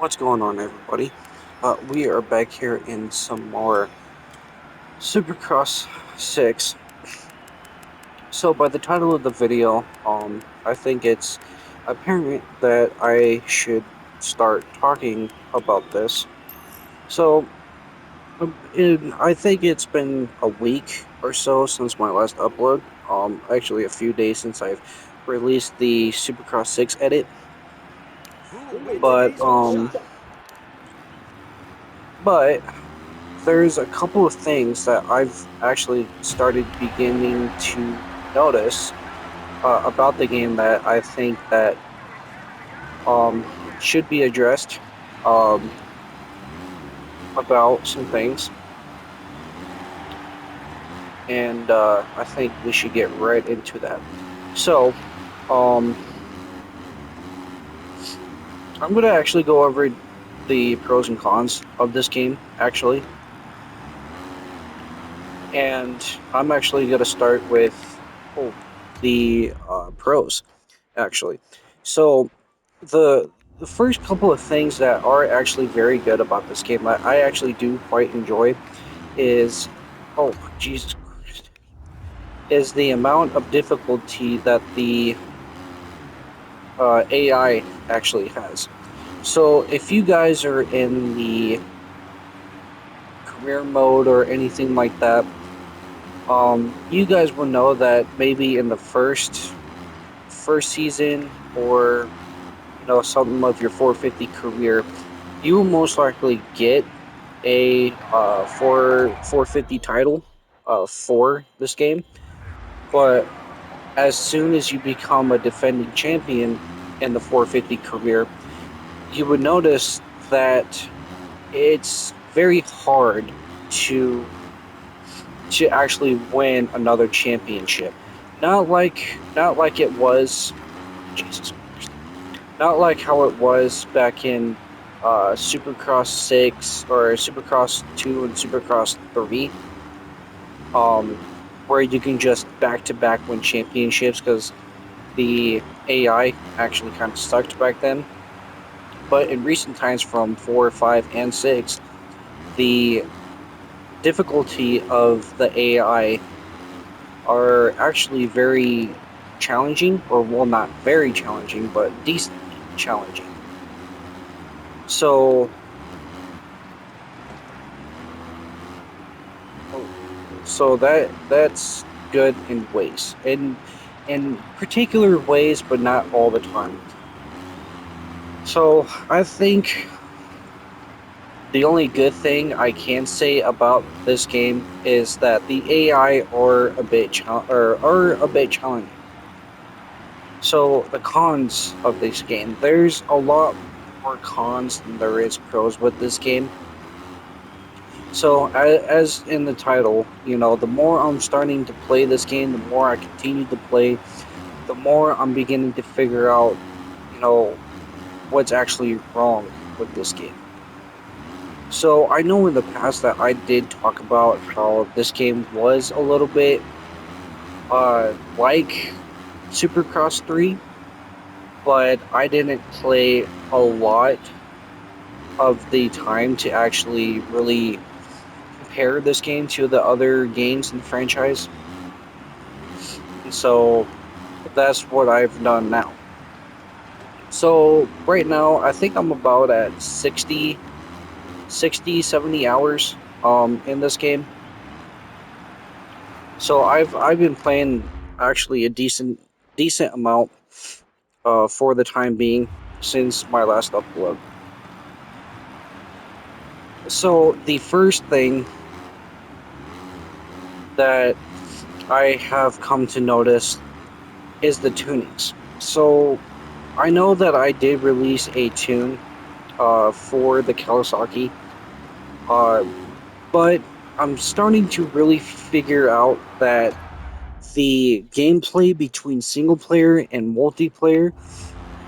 What's going on, everybody? We are back here in some more Supercross 6. So, by the title of the video, I think it's apparent that I should start talking about this. So, I think it's been a week or so since my last upload. Actually, a few days since I've released the Supercross 6 edit. But, but there's a couple of things that I've actually started beginning to notice about the game that I think that should be addressed um, about some things, and I think we should get right into that. So, um, I'm going to actually go over the pros and cons of this game, actually, and I'm actually going to start with the pros, actually. So, the the first couple of things that are actually very good about this game, I actually do quite enjoy, is oh Jesus Christ, is the amount of difficulty that the AI actually has. So if you guys are in the career mode or anything like that, you guys will know that maybe in the first season, or something of your 450 career, you will most likely get a 450 title for this game. But as soon as you become a defending champion in the 450 career, you would notice that it's very hard to actually win another championship. Not like it was, Jesus Christ, not like how it was back in Supercross 6 or Supercross 2 and Supercross 3, um, where you can just back to back win championships because the AI actually kind of sucked back then. But in recent times, from 4, 5, and 6, the difficulty of the AI are actually very challenging, or well, not very challenging, but decently challenging. So, that's good in ways, in particular ways, but not all the time. So I think the only good thing I can say about this game is that the AI are a bit challenging. So the cons of this game, there's a lot more cons than there is pros with this game. So as in the title, the more I'm starting to play this game, the more I continue to play, the more I'm beginning to figure out, what's actually wrong with this game. So I know in the past that I did talk about how this game was a little bit like Supercross 3, but I didn't play a lot of the time to actually really compare this game to the other games in the franchise. So that's what I've done now. So right now, I think I'm about at 60, 70 hours in this game. So I've been playing actually a decent amount for the time being since my last upload. So the first thing that I have come to notice is the tunings. So I know that I did release a tune for the Kawasaki, uh, but I'm starting to really figure out that the gameplay between single player and multiplayer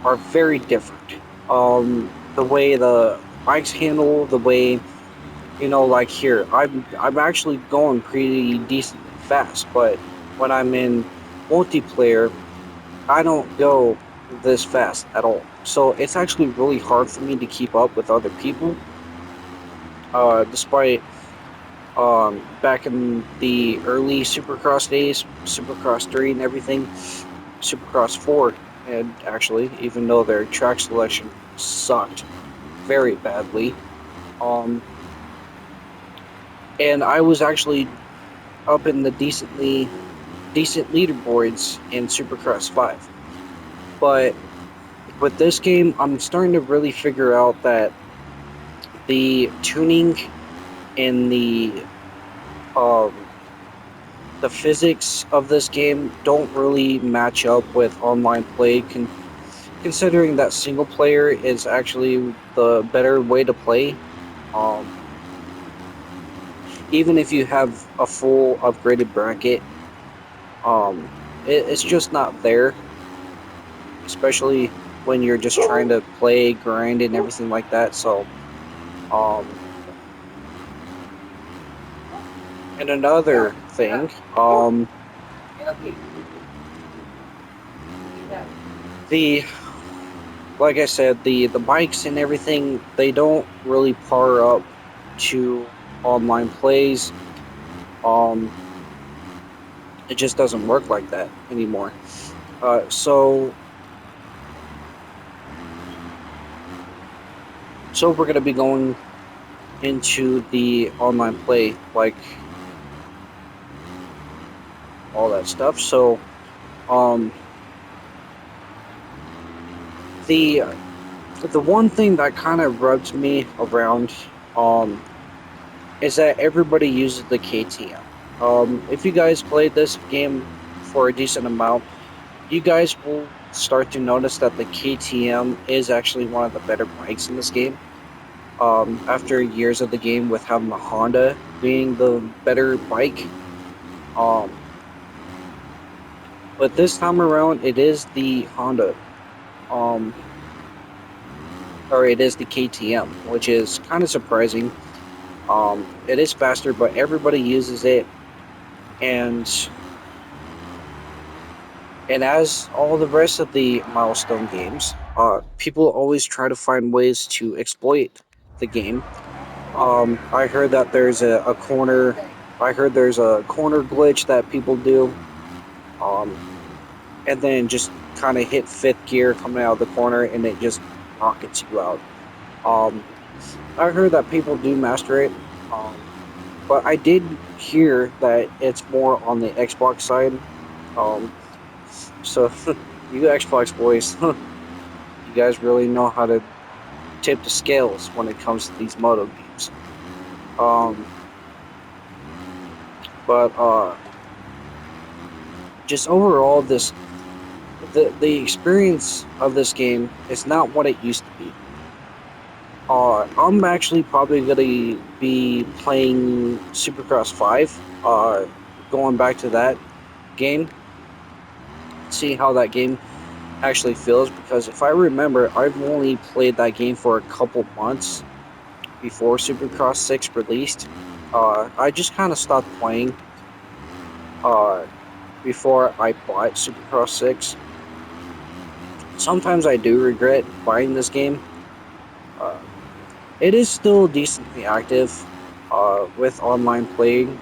are very different. The way the bikes handle, the way, like here, I'm actually going pretty decently fast, but when I'm in multiplayer, I don't go this fast at all. So it's actually really hard for me to keep up with other people. Despite back in the early Supercross days, Supercross 3 and everything, Supercross 4, and actually, even though their track selection sucked very badly, um, and I was actually up in the decent leaderboards in Supercross 5. But with this game, I'm starting to really figure out that the tuning and um, the physics of this game don't really match up with online play. Considering that single player is actually the better way to play, um, even if you have a full upgraded bracket, it's just not there. Especially when you're just trying to play, grind, and everything like that. So, um, and another thing, the like I said, the bikes and everything, they don't really par up to online plays. Um, it just doesn't work like that anymore. So we're gonna be going into the online play, like all that stuff. So um, the the one thing that kind of rubs me around um, is that everybody uses the KTM. If you guys played this game for a decent amount, you guys will start to notice that the KTM is actually one of the better bikes in this game. After years of the game with having the Honda being the better bike, um, but this time around it is the Honda, um, or it is the KTM, which is kind of surprising. It is faster, but everybody uses it, and as all the rest of the milestone games, people always try to find ways to exploit the game. I heard that there's a corner. I heard there's a corner glitch that people do, um, and then just kind of hit fifth gear coming out of the corner, and it just rockets you out. Um, I heard that people do master it, but I did hear that it's more on the Xbox side. Um, so you Xbox boys, you guys really know how to tip the scales when it comes to these moto games. Um, but just overall, the experience of this game is not what it used to be. I'm actually probably gonna be playing Supercross 5. Going back to that game, see how that game actually feels, because if I remember, I've only played that game for a couple months before Supercross 6 released. I just kind of stopped playing uh, before I bought Supercross 6. Sometimes I do regret buying this game. Uh, it is still decently active with online playing,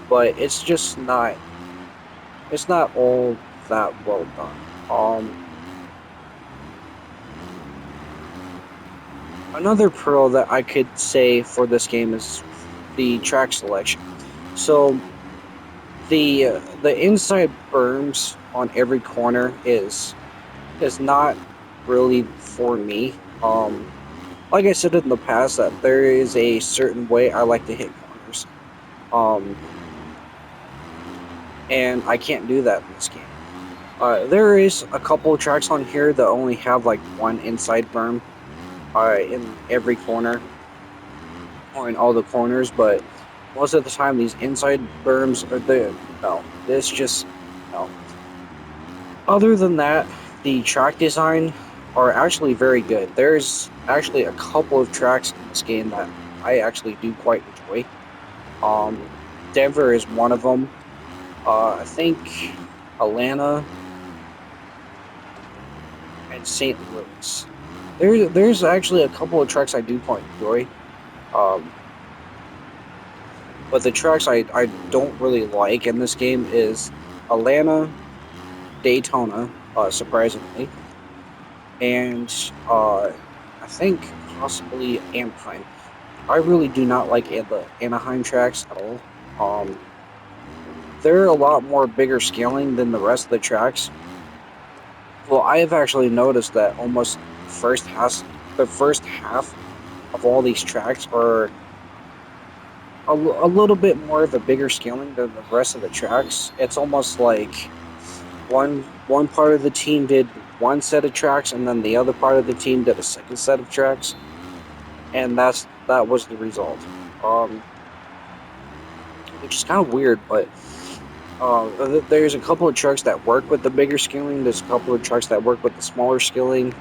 but it's not all that well done. Another pro that I could say for this game is the track selection. So the inside berms on every corner is not really for me. Like I said in the past, that there is a certain way I like to hit corners, um, and I can't do that in this game. There is a couple of tracks on here that only have like one inside berm in every corner or in all the corners, but most of the time these inside berms are there. No, this just no. Other than that, the track design are actually very good. There's actually a couple of tracks in this game that I actually do quite enjoy. Um, Denver is one of them. I think Atlanta and St. Louis. There's actually a couple of tracks I do quite enjoy. Um, but the tracks I don't really like in this game is Atlanta, Daytona, surprisingly, and I think possibly Anaheim. I really do not like the Anaheim tracks at all. Um, they're a lot more bigger scaling than the rest of the tracks. Well, I have actually noticed that almost first half, the first half of all these tracks are a little bit more of a bigger scaling than the rest of the tracks. It's almost like one part of the team did one set of tracks, and then the other part of the team did a second set of tracks, and that was the result. Um, which is kind of weird, but there's a couple of tracks that work with the bigger scaling. There's a couple of tracks that work with the smaller scaling,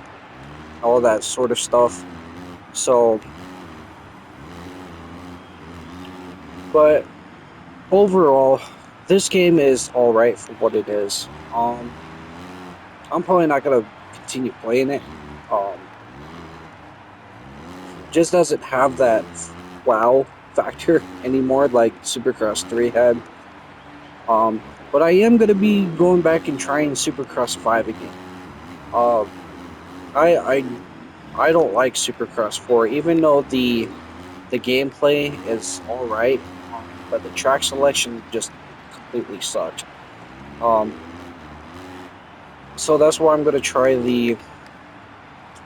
all that sort of stuff. So, but overall, this game is all right for what it is. I'm probably not gonna continue playing it. Um, just doesn't have that wow factor anymore like Supercross 3 had. But I am gonna be going back and trying Supercross 5 again. Uh, I I I don't like Supercross 4, even though the gameplay is all right, but the track selection just completely sucked. Um, so that's why I'm gonna try the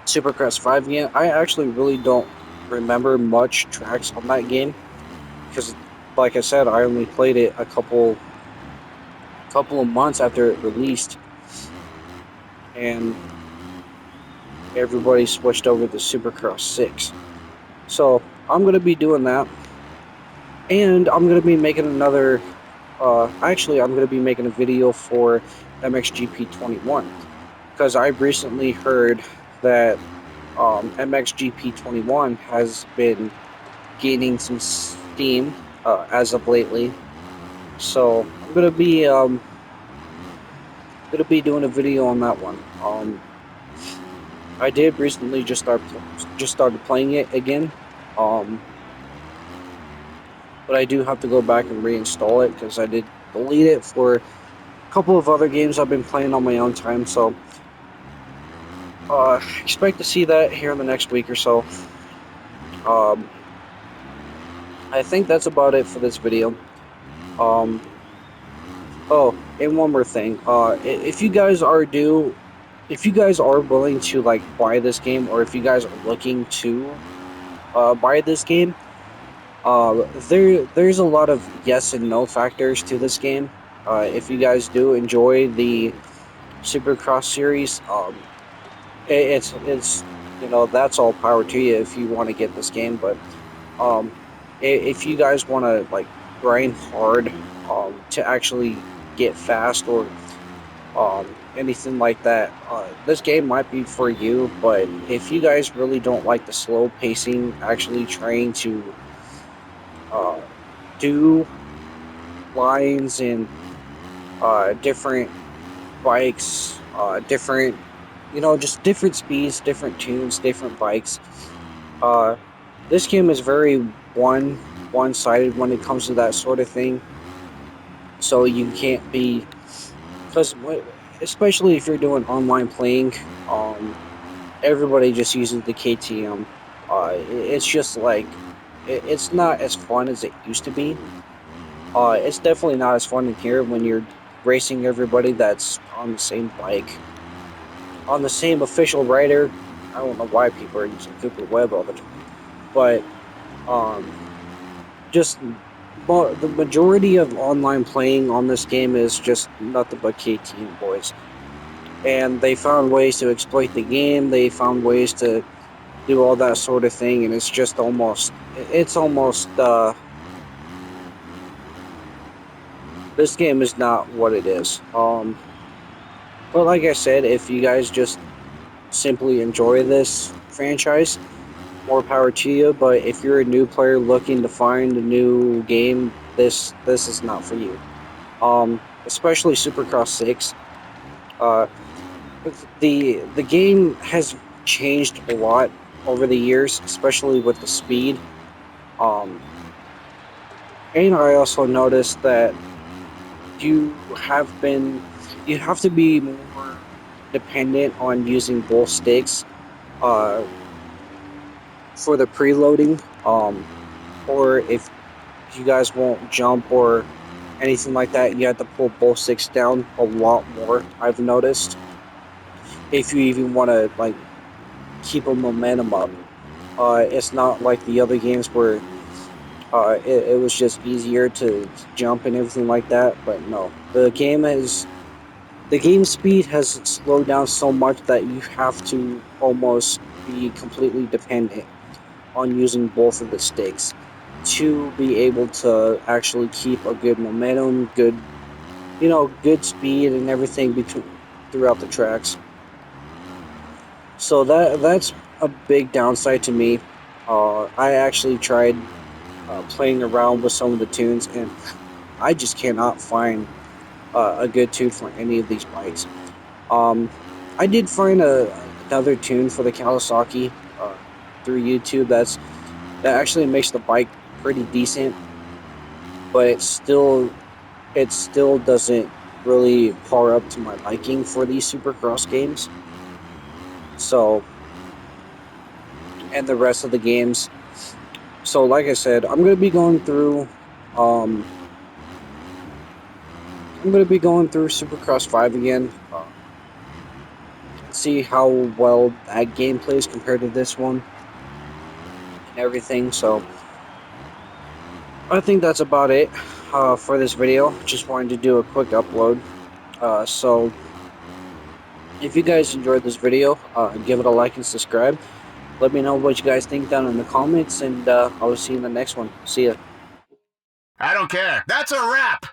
Supercross 5 again. I actually really don't remember much tracks on that game because, like I said, I only played it a couple of months after it released, and everybody switched over to Supercross 6. So I'm gonna be doing that, and I'm gonna be making another. Actually, I'm gonna be making a video for MXGP 21 because I recently heard that MXGP 21 has been gaining some steam as of lately. So I'm gonna be doing a video on that one. I did recently just started playing it again. Um, but I do have to go back and reinstall it because I did delete it for a couple of other games I've been playing on my own time. So expect to see that here in the next week or so. Um, I think that's about it for this video. Um, oh, and one more thing. If you guys are willing to like buy this game, or if you guys are looking to buy this game, there's a lot of yes and no factors to this game. If you guys do enjoy the Supercross series, it's that's all power to you if you want to get this game. But um, if you guys want to like grind hard to actually get fast or anything like that, this game might be for you. But if you guys really don't like the slow pacing, actually trying to uh, do lines and different bikes, different, just different speeds, different tunes, different bikes. Uh, this game is very one-sided when it comes to that sort of thing. So you can't be, because especially if you're doing online playing, everybody just uses the KTM. It's just like it's not as fun as it used to be. It's definitely not as fun in here when you're racing everybody that's on the same bike, on the same official rider. I don't know why people are using Cooper Webb all the time, but um, just the majority of online playing on this game is just nothing but KTM boys, and they found ways to exploit the game. They found ways to do all that sort of thing, and it's almost this game is not what it is. But like I said, if you guys just simply enjoy this franchise, more power to you. But if you're a new player looking to find a new game, this is not for you. Especially Supercross 6. Uh, the game has changed a lot over the years, especially with the speed. Um, and I also noticed that you have been you have to be more dependent on using both sticks uh, for the preloading. Or if you guys won't jump or anything like that, you have to pull both sticks down a lot more. I've noticed if you even want to like keep a momentum up. It's not like the other games where it was just easier to jump and everything like that. But no, the game speed has slowed down so much that you have to almost be completely dependent on using both of the sticks to be able to actually keep a good momentum, good speed and everything between throughout the tracks. So that's a big downside to me. I actually tried playing around with some of the tunes, and I just cannot find a good tune for any of these bikes. Um, I did find another tune for the Kawasaki through YouTube. That actually makes the bike pretty decent, but it still doesn't really par up to my liking for these Supercross games. So and the rest of the games. So like I said, Um, I'm gonna be going through Supercross 5 again. See how well that game plays compared to this one and everything. So I think that's about it for this video. Just wanted to do a quick upload. So if you guys enjoyed this video, give it a like and subscribe. Let me know what you guys think down in the comments, and I will see you in the next one. See ya. I don't care. That's a wrap.